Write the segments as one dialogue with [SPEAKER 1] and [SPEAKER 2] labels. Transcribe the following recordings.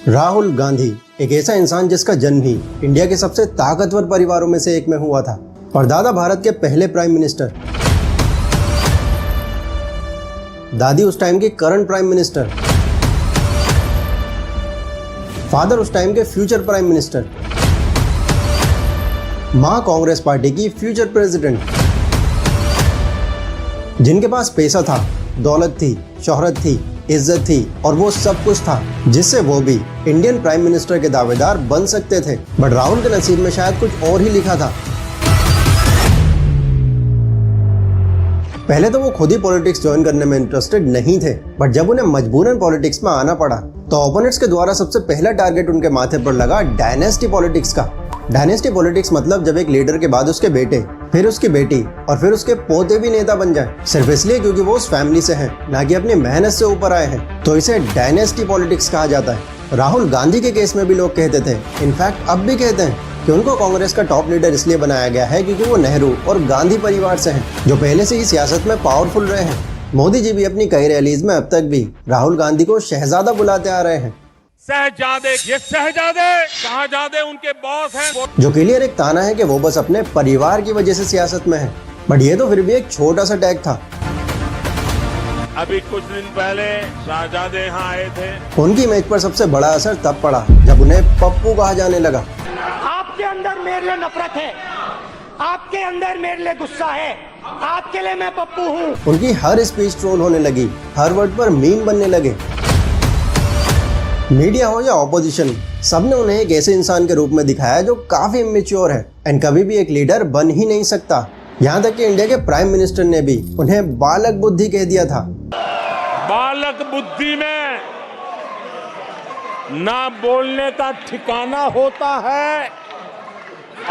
[SPEAKER 1] राहुल गांधी एक ऐसा इंसान जिसका जन्म ही इंडिया के सबसे ताकतवर परिवारों में से एक में हुआ था और दादा भारत के पहले प्राइम मिनिस्टर, दादी उस टाइम की करंट प्राइम मिनिस्टर, फादर उस टाइम के फ्यूचर प्राइम मिनिस्टर, मां कांग्रेस पार्टी की फ्यूचर प्रेसिडेंट, जिनके पास पैसा था, दौलत थी, शोहरत थी, इज्जत थी और वो सब कुछ था जिससे वो भी इंडियन प्राइम मिनिस्टर के दावेदार बन सकते थे। बट राहुल के नसीब में शायद कुछ और ही लिखा था। पहले तो वो खुद ही पॉलिटिक्स ज्वाइन करने में इंटरेस्टेड नहीं थे, बट जब उन्हें मजबूरन पॉलिटिक्स में आना पड़ा तो ओपोनेंट्स के द्वारा सबसे पहला टारगेट उनके माथे पर लगा डायनेस्टी पॉलिटिक्स का। डायनेस्टी पॉलिटिक्स मतलब जब एक लीडर के बाद उसके बेटे, फिर उसकी बेटी और फिर उसके पोते भी नेता बन जाए, सिर्फ इसलिए क्योंकि वो उस फैमिली से हैं, ना कि अपनी मेहनत से ऊपर आए हैं, तो इसे डायनेस्टी पॉलिटिक्स कहा जाता है। राहुल गांधी के केस में भी लोग कहते थे, इनफैक्ट अब भी कहते हैं, कि उनको कांग्रेस का टॉप लीडर इसलिए बनाया गया है क्योंकि वो नेहरू और गांधी परिवार से हैं, जो पहले से ही सियासत में पावरफुल रहे हैं। मोदी जी भी अपनी कई रैलीज में अब तक भी राहुल गांधी को शहजादा बुलाते आ रहे हैं।
[SPEAKER 2] शहजादे, ये शाहजादे उनके बॉस हैं।
[SPEAKER 1] जो क्लियर एक ताना है कि वो बस अपने परिवार की वजह से सियासत में है, बट ये तो फिर भी एक छोटा सा टैग था।
[SPEAKER 2] अभी कुछ दिन पहले शाहजादे यहाँ आए थे।
[SPEAKER 1] उनकी इमेज पर सबसे बड़ा असर तब पड़ा जब उन्हें पप्पू कहा जाने लगा।
[SPEAKER 3] आपके अंदर मेरे लिए नफरत है, आपके अंदर मेरे लिए गुस्सा है, आपके लिए मैं पप्पू हूँ।
[SPEAKER 1] उनकी हर स्पीच ट्रोल होने लगी, हर वर्ड पर मीम बनने लगे। मीडिया हो या ऑपोजिशन, सबने उन्हें एक ऐसे इंसान के रूप में दिखाया जो काफी इमेच्योर है एंड कभी भी एक लीडर बन ही नहीं सकता। यहाँ तक कि इंडिया के प्राइम मिनिस्टर ने भी उन्हें बालक बुद्धि कह दिया था।
[SPEAKER 2] बालक बुद्धि में ना बोलने का ठिकाना होता है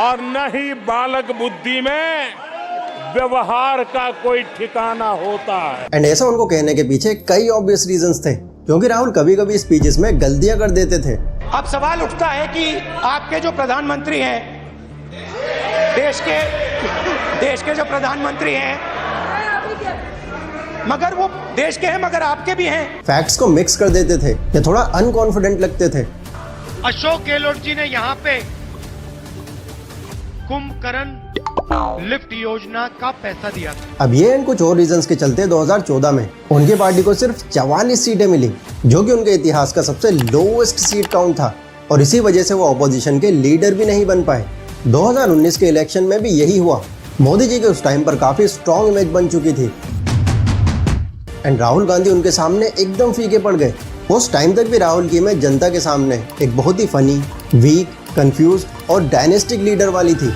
[SPEAKER 2] और न ही बालक बुद्धि में व्यवहार का कोई ठिकाना होता है।
[SPEAKER 1] एंड ऐसा उनको कहने के पीछे कई ऑब्वियस रीजंस थे, क्योंकि राहुल कभी कभी स्पीचेस में गलतियां कर देते थे।
[SPEAKER 3] अब सवाल उठता है कि आपके जो प्रधानमंत्री हैं, देश के जो प्रधानमंत्री हैं, मगर वो देश के हैं मगर आपके भी हैं।
[SPEAKER 1] फैक्ट्स को मिक्स कर देते थे या थोड़ा अनकॉन्फिडेंट लगते थे।
[SPEAKER 3] अशोक गहलोत जी ने यहाँ पे कुंभकर्ण लिफ्ट योजना का पैसा दिया था।
[SPEAKER 1] अब ये एंड कुछ और रीजंस के चलते 2014 में उनकी पार्टी को सिर्फ 44 सीटें मिली, जो कि उनके इतिहास का सबसे लोएस्ट सीट काउंट था और इसी वजह से वो ऑपोजिशन के लीडर भी नहीं बन पाए। 2019 के इलेक्शन में भी यही हुआ। मोदी जी के उस टाइम पर काफी स्ट्रॉन्ग इमेज बन चुकी थी एंड राहुल गांधी उनके सामने एकदम फीके पड़ गए। उस टाइम तक भी राहुल की इमेज जनता के सामने एक बहुत ही फनी, वीक, कंफ्यूज और डायनेस्टिक लीडर वाली थी।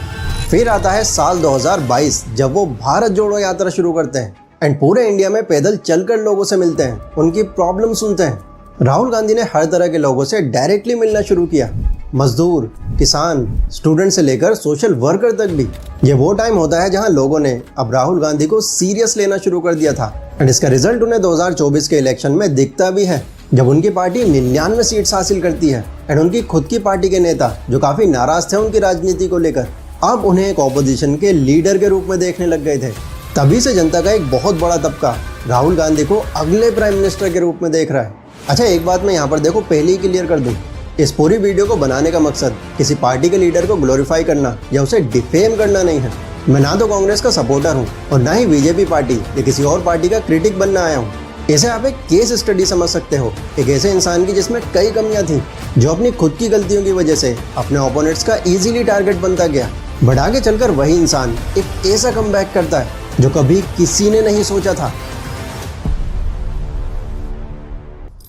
[SPEAKER 1] फिर आता है साल 2022 जब वो भारत जोड़ो यात्रा शुरू करते हैं एंड पूरे इंडिया में पैदल चलकर लोगों से मिलते हैं, उनकी प्रॉब्लम सुनते हैं। राहुल गांधी ने हर तरह के लोगों से डायरेक्टली मिलना शुरू किया, मजदूर, किसान, स्टूडेंट से लेकर सोशल वर्कर तक भी। ये वो टाइम होता है जहां लोगों ने अब राहुल गांधी को सीरियस लेना शुरू कर दिया था एंड इसका रिजल्ट उन्हें 2024 के इलेक्शन में दिखता भी है, जब उनकी पार्टी 99 सीट्स हासिल करती है एंड उनकी खुद की पार्टी के नेता, जो काफी नाराज थे उनकी राजनीति को लेकर, अब उन्हें एक ऑपोजिशन के लीडर के रूप में देखने लग गए थे। तभी से जनता का एक बहुत बड़ा तबका राहुल गांधी को अगले प्राइम मिनिस्टर के रूप में देख रहा है। अच्छा, एक बात मैं यहाँ पर देखो पहले ही क्लियर कर दूं, इस पूरी वीडियो को बनाने का मकसद किसी पार्टी के लीडर को ग्लोरीफाई करना या उसे डिफेम करना नहीं है। मैं ना तो कांग्रेस का सपोर्टर हूँ और ना ही बीजेपी पार्टी या किसी और पार्टी का क्रिटिक बनना आया हूँ। इसे आप एक केस स्टडी समझ सकते हो, एक ऐसे इंसान की जिसमें कई कमियां थी, जो अपनी खुद की गलतियों की वजह से अपने ओपोनेंट्स का इजीली टारगेट बनता गया। बट आगे चलकर वही इंसान एक ऐसा कमबैक करता है जो कभी किसी ने नहीं सोचा था।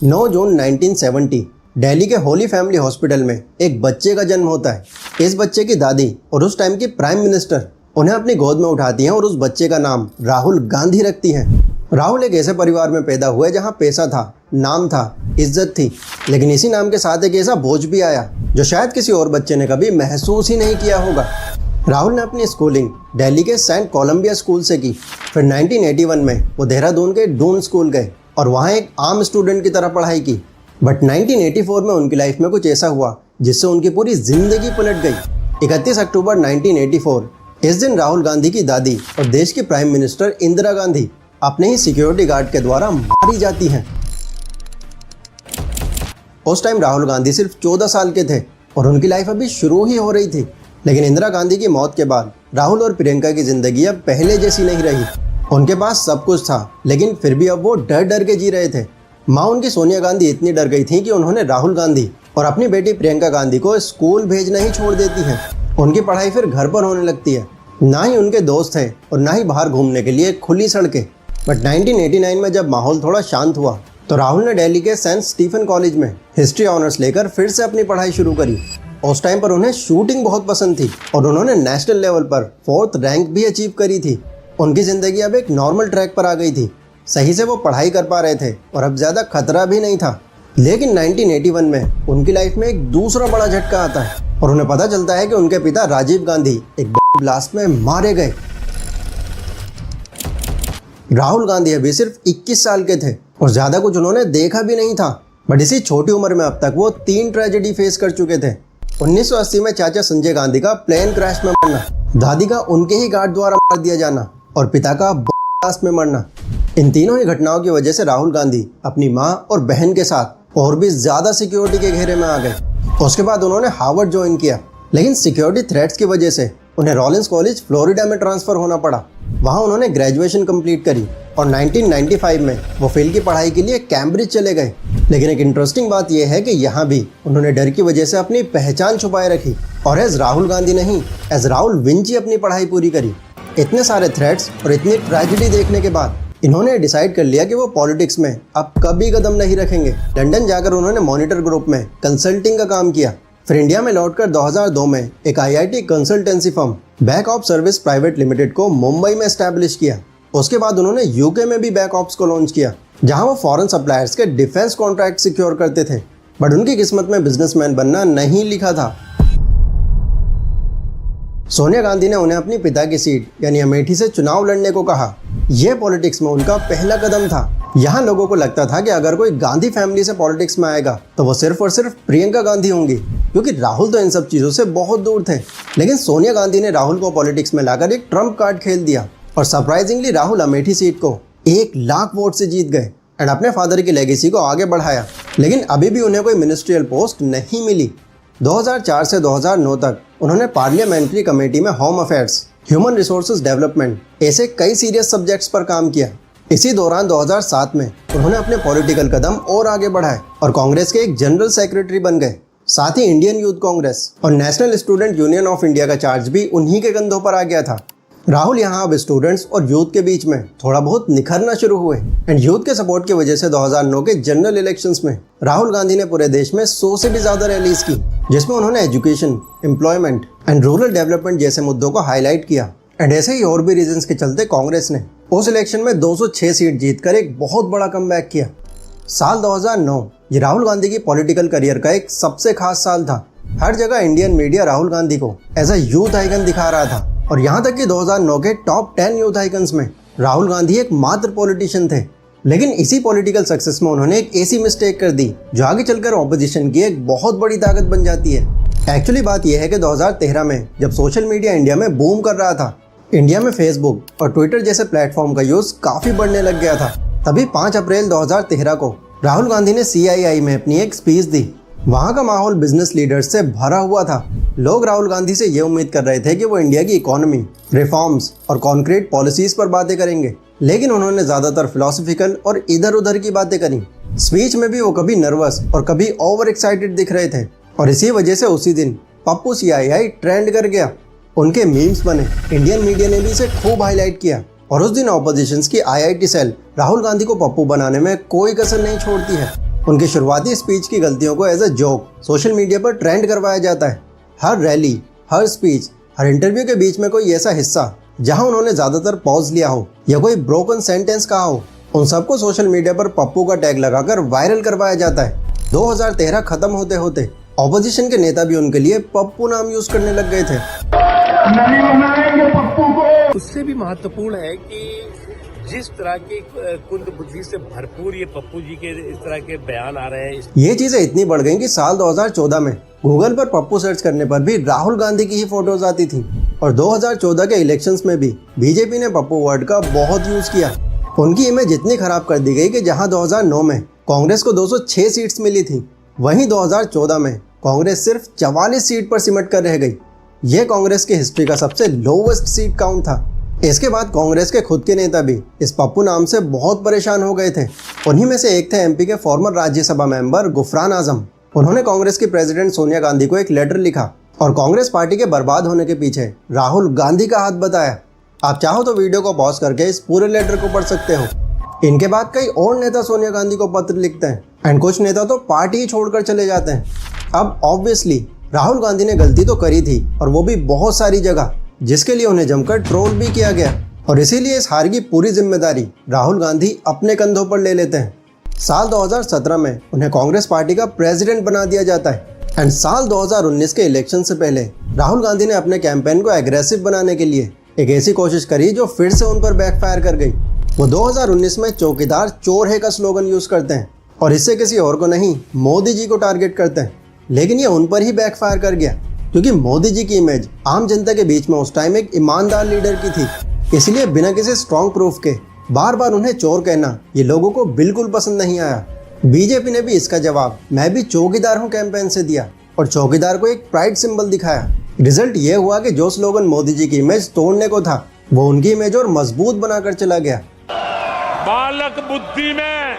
[SPEAKER 1] 9 जून 1970 दिल्ली के होली फैमिली हॉस्पिटल में एक बच्चे का जन्म होता है। इस बच्चे की दादी और उस टाइम की प्राइम मिनिस्टर उन्हें अपनी गोद में उठाती हैं और उस बच्चे का नाम राहुल गांधी रखती हैं। राहुल एक ऐसे परिवार में पैदा हुए जहां पैसा था, नाम था, इज्जत थी, लेकिन इसी नाम के साथ एक ऐसा बोझ भी आया जो शायद किसी और बच्चे ने कभी महसूस ही नहीं किया होगा। राहुल ने अपनी स्कूलिंग दिल्ली के सेंट कोलंबिया स्कूल से की। फिर 1981 में वो देहरादून के डून स्कूल गए और वहाँ एक आम स्टूडेंट की तरह पढ़ाई की। बट 1984 में उनकी लाइफ में कुछ ऐसा हुआ जिससे उनकी पूरी जिंदगी पलट गई। 31 अक्टूबर 1984, इस दिन राहुल गांधी की दादी और देश की प्राइम मिनिस्टर इंदिरा गांधी अपने ही सिक्योरिटी गार्ड के द्वारा मारी जाती हैं। उस टाइम राहुल गांधी सिर्फ 14 साल के थे और उनकी लाइफ अभी शुरू ही हो रही थी। लेकिन इंदिरा गांधी की मौत के बाद राहुल और प्रियंका की जिंदगी अब पहले जैसी नहीं रही। उनके पास सब कुछ था, लेकिन फिर भी अब वो डर डर के जी रहे थे। माँ उनकी सोनिया गांधी इतनी डर गई थी कि उन्होंने राहुल गांधी और अपनी बेटी प्रियंका गांधी को स्कूल भेजना ही छोड़ देती हैं। उनकी पढ़ाई फिर घर पर होने लगती है। ना ही उनके दोस्त थे और ना ही बाहर घूमने के लिए खुली सड़कें। बट 1989 में जब माहौल थोड़ा शांत हुआ तो राहुल ने दिल्ली के सेंट स्टीफन कॉलेज में हिस्ट्री ऑनर्स लेकर फिर से अपनी पढ़ाई शुरू करी। उस टाइम पर उन्हें शूटिंग बहुत पसंद थी और उन्होंने नेशनल लेवल पर 4th रैंक भी अचीव करी थी। उनकी ज़िंदगी अब एक नॉर्मल ट्रैक पर आ गई थी। सही से वो पढ़ाई कर पा रहे थे और अब ज़्यादा खतरा भी नहीं था। लेकिन 1981 में उनकी लाइफ में एक दूसरा बड़ा झटका आता है और उन्हें पता चलता है कि उनके पिता राजीव गांधी एक ब्लास्ट में मारे गए। राहुल गांधी अभी सिर्फ 21 साल के थे और ज़्यादा कुछ उन्होंने देखा भी नहीं था। बट इसी छोटी उम्र में अब तक वो 3 ट्रेजेडी फेस कर चुके थे। 1980 में चाचा संजय गांधी का प्लेन क्रैश में मरना, दादी का उनके ही गार्ड द्वारा मार दिया जाना और पिता का ब्लास्ट में मरना। इन तीनों ही घटनाओं की वजह से राहुल गांधी अपनी माँ और बहन के साथ और भी ज़्यादा सिक्योरिटी के घेरे में आ गए। उसके बाद उन्होंने हार्वर्ड ज्वाइन किया, लेकिन सिक्योरिटी थ्रेट्स की वजह से उन्हें रॉलिंस कॉलेज फ्लोरिडा में ट्रांसफ़र होना पड़ा। वहाँ उन्होंने ग्रेजुएशन कंप्लीट करी और 1995 में वो फील्ड की पढ़ाई के लिए कैम्ब्रिज चले गए। लेकिन एक इंटरेस्टिंग बात यह है कि यहाँ भी उन्होंने डर की वजह से अपनी पहचान छुपाए रखी और एज राहुल गांधी नहीं, एज राहुल विंची अपनी पढ़ाई पूरी करी। इतने सारे थ्रेट्स और इतनी ट्रेजेडी देखने के बाद इन्होंने डिसाइड कर लिया कि वो पॉलिटिक्स में अब कभी कदम नहीं रखेंगे। लंदन जाकर उन्होंने मॉनिटर ग्रुप में कंसल्टिंग का काम किया। फिर इंडिया में लौटकर 2002 में एक IIT consultancy firm back of service private limited को मुंबई में एस्टैब्लिश किया। उसके बाद उन्होंने यूके में भी बैक ऑप्स को लॉन्च किया, जहां वो फॉरेन सप्लायर्स के डिफेंस कॉन्ट्रैक्ट सिक्योर करते थे। बट उनकी किस्मत में बिजनेसमैन बनना नहीं लिखा था। सोनिया गांधी ने उन्हें अपनी पिता की सीट यानी अमेठी से चुनाव लड़ने को कहा। यह पॉलिटिक्स में उनका पहला कदम था। यहाँ लोगों को लगता था कि अगर कोई गांधी फैमिली से पॉलिटिक्स में आएगा तो वो सिर्फ और सिर्फ प्रियंका गांधी होंगी, क्योंकि राहुल तो इन सब चीज़ों से बहुत दूर थे। लेकिन सोनिया गांधी ने राहुल को पॉलिटिक्स में लाकर एक ट्रम्प कार्ड खेल दिया और सरप्राइजिंगली राहुल अमेठी सीट को 1 लाख वोट से जीत गए एंड अपने फादर की लेगेसी को आगे बढ़ाया। लेकिन अभी भी उन्हें कोई मिनिस्ट्रियल पोस्ट नहीं मिली। 2004 से 2009 तक उन्होंने पार्लियामेंट्री कमेटी में home affairs, human resources development ऐसे कई सीरियस सब्जेक्ट्स पर काम किया। इसी दौरान 2007 में उन्होंने अपने पॉलिटिकल कदम और आगे बढ़ाए और कांग्रेस के एक जनरल सेक्रेटरी बन गए। साथ ही इंडियन यूथ कांग्रेस और national student union of India का चार्ज भी उन्हीं के कंधों पर आ गया था। राहुल यहाँ अब स्टूडेंट्स और यूथ के बीच में थोड़ा बहुत निखरना शुरू हुए एंड यूथ के सपोर्ट की वजह से 2009 के जनरल इलेक्शंस में राहुल गांधी ने पूरे देश में 100 से भी ज़्यादा रैलीज की, जिसमें उन्होंने education, employment and rural development जैसे मुद्दों को हाईलाइट किया। एंड ऐसे ही और भी रीजंस के चलते कांग्रेस ने उस इलेक्शन में 206 सीट जीतकर एक बहुत बड़ा कमबैक किया। साल 2009 ये राहुल गांधी की पॉलिटिकल करियर का एक सबसे खास साल था। हर जगह इंडियन मीडिया राहुल गांधी को एज अ यूथ आइकन दिखा रहा था और यहाँ तक कि 2009 के टॉप 10 यूथ आइकन्स में राहुल गांधी एक मात्र पॉलिटिशियन थे। लेकिन इसी पॉलिटिकल सक्सेस में उन्होंने एक ऐसी मिस्टेक कर दी जो आगे चलकर ऑपोजिशन की एक बहुत बड़ी ताकत बन जाती है। एक्चुअली बात यह है कि 2013 में जब सोशल मीडिया इंडिया में बूम कर रहा था, इंडिया में फेसबुक और ट्विटर जैसे प्लेटफॉर्म का यूज़ काफ़ी बढ़ने लग गया था। तभी 5 अप्रैल 2013 को राहुल गांधी ने CII में अपनी एक स्पीच दी। वहाँ का माहौल बिजनेस लीडर्स से भरा हुआ था। लोग राहुल गांधी से ये उम्मीद कर रहे थे कि वो इंडिया की इकोनॉमी, रिफॉर्म्स और कॉन्क्रीट पॉलिसीज़ पर बातें करेंगे, लेकिन उन्होंने ज़्यादातर फिलोसफिकल और इधर उधर की बातें करी। स्पीच में भी वो कभी नर्वस और कभी ओवर एक्साइटेड दिख रहे थे और इसी वजह से उसी दिन पप्पू CII ट्रेंड कर गया। उनके मीम्स बने, इंडियन मीडिया ने भी इसे खूब हाईलाइट किया और उस दिन ऑपोजिशंस की IIT सेल राहुल गांधी को पप्पू बनाने में कोई कसर नहीं छोड़ती है। उनकी शुरुआती स्पीच की गलतियों को as a joke social media पर ट्रेंड करवाया जाता है। हर रैली, हर स्पीच, हर इंटरव्यू के बीच में कोई ऐसा हिस्सा जहां उन्होंने ज़्यादातर पॉज लिया हो या कोई ब्रोकन सेंटेंस कहा हो, उन सबको सोशल मीडिया पर पप्पू का टैग लगाकर वायरल करवाया जाता है। 2013 खत्म होते होते ऑपोजिशन के नेता भी उनके लिए पप्पू नाम यूज करने लग गए थे।
[SPEAKER 4] नहीं बनाएंगे पप्पू को।
[SPEAKER 5] उससे भी महत्वपूर्ण है कि जिस तरह की कुंद बुद्धि से भरपूर ये पप्पू जी के इस तरह के बयान आ रहे हैं,
[SPEAKER 1] ये चीजें इतनी बढ़ गई कि साल 2014 में गूगल पर पप्पू सर्च करने पर भी राहुल गांधी की ही फोटोज आती थी और 2014 के इलेक्शंस में भी बीजेपी ने पप्पू वर्ड का बहुत यूज किया। उनकी इमेज इतनी खराब कर दी गई कि जहां 2009 में कांग्रेस को 206 सीट्स मिली थी, वहीं 2014 में कांग्रेस सिर्फ 44 सीट पर सिमट कर रह गई। यह कांग्रेस की हिस्ट्री का सबसे लोवेस्ट सीट काउंट था। इसके बाद कांग्रेस के खुद के नेता भी इस पप्पू नाम से बहुत परेशान हो गए थे। उन्हीं में से एक थे एमपी के फॉर्मर राज्यसभा मेंबर गुफरान आजम। उन्होंने कांग्रेस की प्रेसिडेंट सोनिया गांधी को एक लेटर लिखा और कांग्रेस पार्टी के बर्बाद होने के पीछे राहुल गांधी का हाथ बताया। आप चाहो तो वीडियो को पॉज करके इस पूरे लेटर को पढ़ सकते हो। इनके बाद कई और नेता सोनिया गांधी को पत्र लिखते हैं एंड कुछ नेता तो पार्टी ही छोड़कर चले जाते हैं। अब ऑब्वियसली राहुल गांधी ने गलती तो करी थी और वो भी बहुत सारी जगह, जिसके लिए उन्हें जमकर ट्रोल भी किया गया और इसीलिए इस हार की पूरी जिम्मेदारी राहुल गांधी अपने कंधों पर ले लेते हैं। साल 2017 में उन्हें कांग्रेस पार्टी का प्रेसिडेंट बना दिया जाता है एंड साल 2019 के इलेक्शन से पहले राहुल गांधी ने अपने कैंपेन को एग्रेसिव बनाने के लिए एक ऐसी कोशिश करी जो फिर से उन पर बैकफायर कर गई। वो 2019 में चौकीदार चोर है का स्लोगन यूज करते हैं और इससे किसी और को नहीं, मोदी जी को टारगेट करते हैं। लेकिन ये उन पर ही बैकफायर कर गया क्योंकि मोदी जी की इमेज आम जनता के बीच में उस टाइम एक ईमानदार लीडर की थी। इसलिए बिना किसी स्ट्रॉन्ग प्रूफ के बार बार उन्हें चोर कहना ये लोगों को बिल्कुल पसंद नहीं आया। बीजेपी ने भी इसका जवाब मैं भी चौकीदार हूँ कैंपेन से दिया और चौकीदार को एक प्राइड सिंबल दिखाया। रिजल्ट ये हुआ कि जो स्लोगन मोदी जी की इमेज तोड़ने को था वो उनकी इमेज और मजबूत बनाकर चला गया।
[SPEAKER 2] बालक बुद्धि में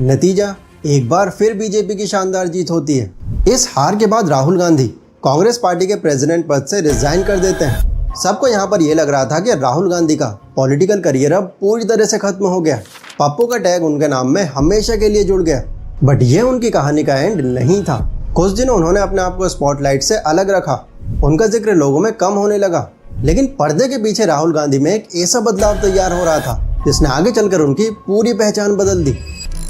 [SPEAKER 1] नतीजा एक बार फिर बीजेपी की शानदार जीत होती है। इस हार के बाद राहुल गांधी कांग्रेस पार्टी के प्रेसिडेंट पद से रिजाइन कर देते हैं। सबको यहाँ पर यह लग रहा था कि राहुल गांधी का पॉलिटिकल करियर अब पूरी तरह से खत्म हो गया। पप्पू का टैग उनके नाम में हमेशा के लिए जुड़ गया। बट ये उनकी कहानी का एंड नहीं था। कुछ दिन उन्होंने अपने आप को स्पॉटलाइट से अलग रखा, उनका जिक्र लोगों में कम होने लगा। लेकिन पर्दे के पीछे राहुल गांधी में एक ऐसा बदलाव तैयार हो रहा था जिसने आगे चलकर उनकी पूरी पहचान बदल दी।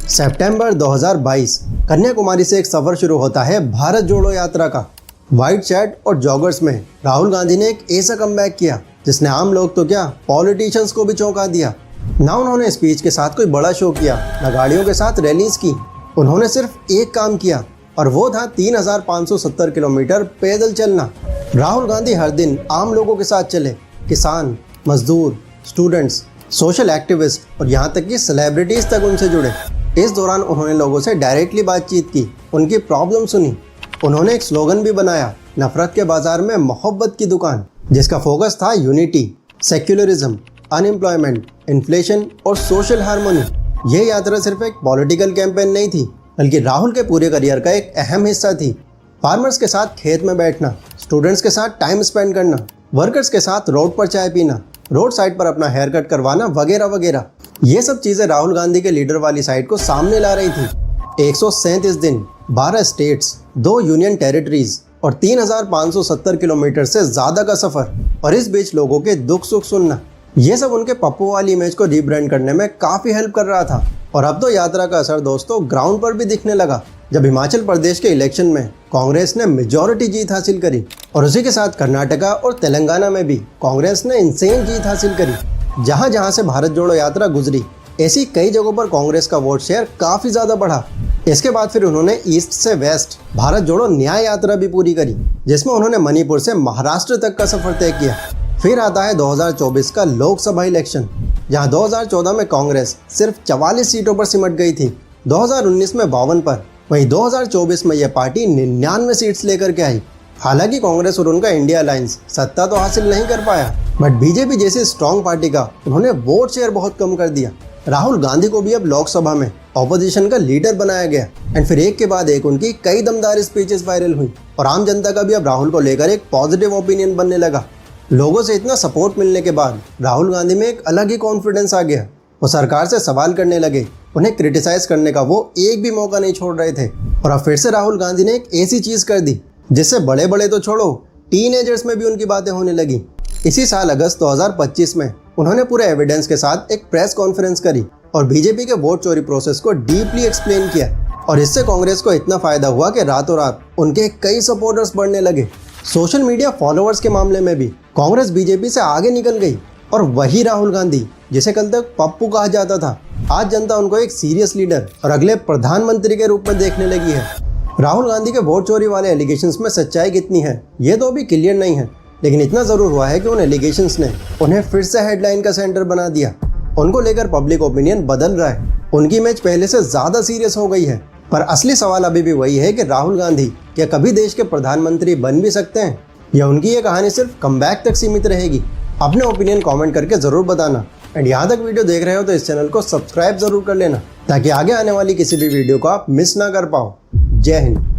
[SPEAKER 1] सितंबर 2022 कन्याकुमारी से एक सफर शुरू होता है भारत जोड़ो यात्रा का। व्हाइट शर्ट और जॉगर्स में राहुल गांधी ने एक ऐसा कमबैक किया जिसने आम लोग तो क्या पॉलिटिशियंस को भी चौंका दिया। ना उन्होंने स्पीच के साथ कोई बड़ा शो किया, ना गाड़ियों के साथ रैलीज की। उन्होंने सिर्फ एक काम किया और वो था 3570 किलोमीटर पैदल चलना। राहुल गांधी हर दिन आम लोगों के साथ चले, किसान, मजदूर, स्टूडेंट्स, सोशल एक्टिविस्ट और यहाँ तक कि सेलिब्रिटीज तक उनसे जुड़े। इस दौरान उन्होंने लोगों से डायरेक्टली बातचीत की, उनकी प्रॉब्लम सुनी। उन्होंने एक स्लोगन भी बनाया, नफरत के बाजार में मोहब्बत की दुकान, जिसका फोकस था यूनिटी, सेक्युलरिज्म, अनएम्प्लॉयमेंट, इन्फ्लेशन और सोशल हार्मोनी। ये यात्रा सिर्फ एक पॉलिटिकल कैंपेन नहीं थी बल्कि राहुल के पूरे करियर का एक अहम हिस्सा थी। फार्मर्स के साथ खेत में बैठना, स्टूडेंट्स के साथ टाइम स्पेंड करना, वर्कर्स के साथ रोड पर चाय पीना, रोड साइड पर अपना हेयर कट करवाना वगैरह वगैरह। ये सब चीज़ें राहुल गांधी के लीडर वाली साइड को सामने ला रही थी। 137 दिन, 12 स्टेट्स, 2 यूनियन टेरिटरीज और 3570 किलोमीटर से ज़्यादा का सफ़र, और इस बीच लोगों के दुख सुख सुनना, ये सब उनके पप्पू वाली इमेज को रीब्रांड करने में काफ़ी हेल्प कर रहा था। और अब तो यात्रा का असर दोस्तों ग्राउंड पर भी दिखने लगा जब हिमाचल प्रदेश के इलेक्शन में कांग्रेस ने मेजॉरिटी जीत हासिल करी और उसी के साथ कर्नाटका और तेलंगाना में भी कांग्रेस ने इंसेन जीत हासिल करी। जहां जहां से भारत जोड़ो यात्रा गुजरी, ऐसी कई जगहों पर कांग्रेस का वोट शेयर काफ़ी ज़्यादा बढ़ा। इसके बाद फिर उन्होंने ईस्ट से वेस्ट भारत जोड़ो न्याय यात्रा भी पूरी करी, जिसमें उन्होंने मणिपुर से महाराष्ट्र तक का सफ़र तय किया। फिर आता है 2024 का लोकसभा इलेक्शन, जहां 2014 में कांग्रेस सिर्फ 44 सीटों पर सिमट गई थी, 2019 में 52 पर, वहीं 2024 में यह पार्टी 99 सीट्स लेकर के आई। हालांकि कांग्रेस और उनका इंडिया अलायंस सत्ता तो हासिल नहीं कर पाया, बट बीजेपी जैसी स्ट्रॉन्ग पार्टी का उन्होंने वोट शेयर बहुत कम कर दिया। राहुल गांधी को भी अब लोकसभा में ऑपोजिशन का लीडर बनाया गया एंड फिर एक के बाद एक उनकी कई दमदार स्पीचेस वायरल हुई और आम जनता का भी अब राहुल को लेकर एक पॉजिटिव ओपिनियन बनने लगा। लोगों से इतना सपोर्ट मिलने के बाद राहुल गांधी में एक अलग ही कॉन्फिडेंस आ गया। वो सरकार से सवाल करने लगे, उन्हें क्रिटिसाइज करने का वो एक भी मौका नहीं छोड़ रहे थे। और अब फिर से राहुल गांधी ने एक ऐसी चीज़ कर दी जिससे बड़े बड़े तो छोड़ो, टीनेजर्स में भी उनकी बातें होने लगी। इसी साल अगस्त 2025 में उन्होंने पूरे एविडेंस के साथ एक प्रेस कॉन्फ्रेंस करी और बीजेपी के वोट चोरी प्रोसेस को डीपली एक्सप्लेन किया। और इससे कांग्रेस को इतना फायदा हुआ कि रातों रात उनके कई सपोर्टर्स बढ़ने लगे। सोशल मीडिया फॉलोअर्स के मामले में भी कांग्रेस बीजेपी से आगे निकल गई और वही राहुल गांधी, जिसे कल तक पप्पू कहा जाता था, आज जनता उनको एक सीरियस लीडर और अगले प्रधानमंत्री के रूप में देखने लगी है। राहुल गांधी के वोट चोरी वाले एलिगेशंस में सच्चाई कितनी है ये तो अभी क्लियर नहीं है, लेकिन इतना जरूर हुआ है कि उन एलिगेशंस ने उन्हें फिर से हेडलाइन का सेंटर बना दिया। उनको लेकर पब्लिक ओपिनियन बदल रहा है, उनकी इमेज पहले से ज़्यादा सीरियस हो गई है पर असली सवाल अभी भी वही है कि राहुल गांधी क्या कभी देश के प्रधानमंत्री बन भी सकते हैं, या उनकी ये कहानी सिर्फ कमबैक तक सीमित रहेगी। अपने ओपिनियन कमेंट करके ज़रूर बताना। एंड यहाँ तक वीडियो देख रहे हो तो इस चैनल को सब्सक्राइब ज़रूर कर लेना, ताकि आगे आने वाली किसी भी वीडियो को आप मिस ना कर पाओ। जय हिंद।